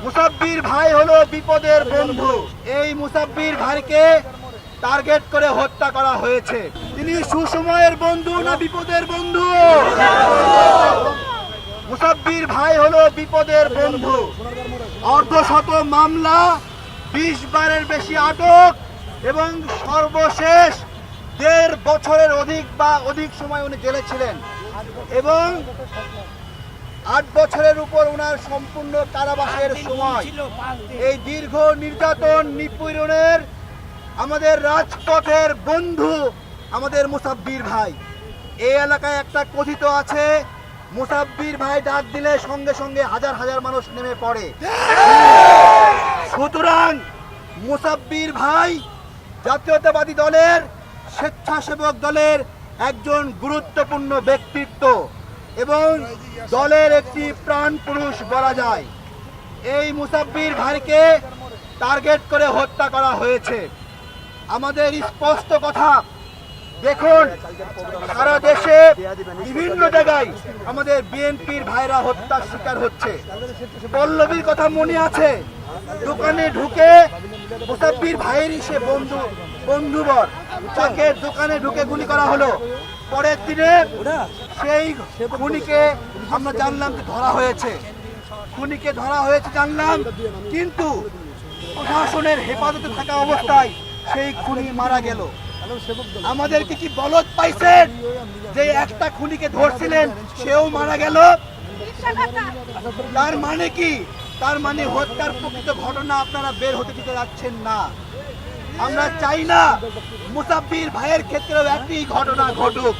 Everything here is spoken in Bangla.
মুসাব্বির ভাই হলো বিপদের বন্ধু। এই মুসাব্বির ভাইকে টার্গেট করে হত্যা করা হয়েছে। তিনি সুসময়ের বন্ধু না বিপদের বন্ধু? মুসাব্বির ভাই হলো বিপদের বন্ধু। অর্ধশত মামলা, 20 বারের বেশি আটক এবং সর্বশেষ 1.5 বছরের অধিক সময় উনি জেলে ছিলেন এবং 8 বছরের উপর ওনার সম্পূর্ণ কারাবাসের সময়। এই দীর্ঘ নির্যাতন নিপীড়নের আমাদের রাজপথের বন্ধু আমাদের মুসাব্বির ভাই। এই এলাকায় একটা কথিত আছে, মুসাব্বির ভাই ডাক দিলে সঙ্গে সঙ্গে হাজার হাজার মানুষ নেমে পড়ে। সুতরাং মুসাব্বির ভাই জাতীয়তাবাদী দলের, স্বেচ্ছাসেবক দলের একজন গুরুত্বপূর্ণ ব্যক্তিত্ব এবং দলের একটি প্রাণ পুরুষ বলা যায়। এই মুসাব্বির ভাইকে টার্গেট করে হত্যা করা হয়েছে। আমাদের স্পষ্ট কথা, দেখুন সারা দেশে বিভিন্ন জায়গায় আমাদের বিএনপির ভাইরা হত্যার শিকার হচ্ছে। পল্লবীর কথা মনে আছে, দোকানে ঢুকে মুসাব্বির ভাইয়েরই সে বন্ধুবর, তাকে দোকানে ঢুকে গুলি করা হলো। পরের দিনে সেই খুনিকে আমরা জানলাম যে ধরা হয়েছে, খুনিকে ধরা হয়েছে জানলাম, কিন্তু প্রশাসনের হেফাজতে থাকা অবস্থায় সেই খুনি মারা গেল। আমাদেরকে কি বলদ পাইছেন যে একটা খুনিকে ধরছিলেন সেও মারা গেল? তার মানে কি? তার মানে হত্যার প্রকৃত ঘটনা আপনারা বের হতে দিতে যাচ্ছেন না। আমরা চাই না মুসাব্বির ভাইয়ের ক্ষেত্রেও একই ঘটনা ঘটুক।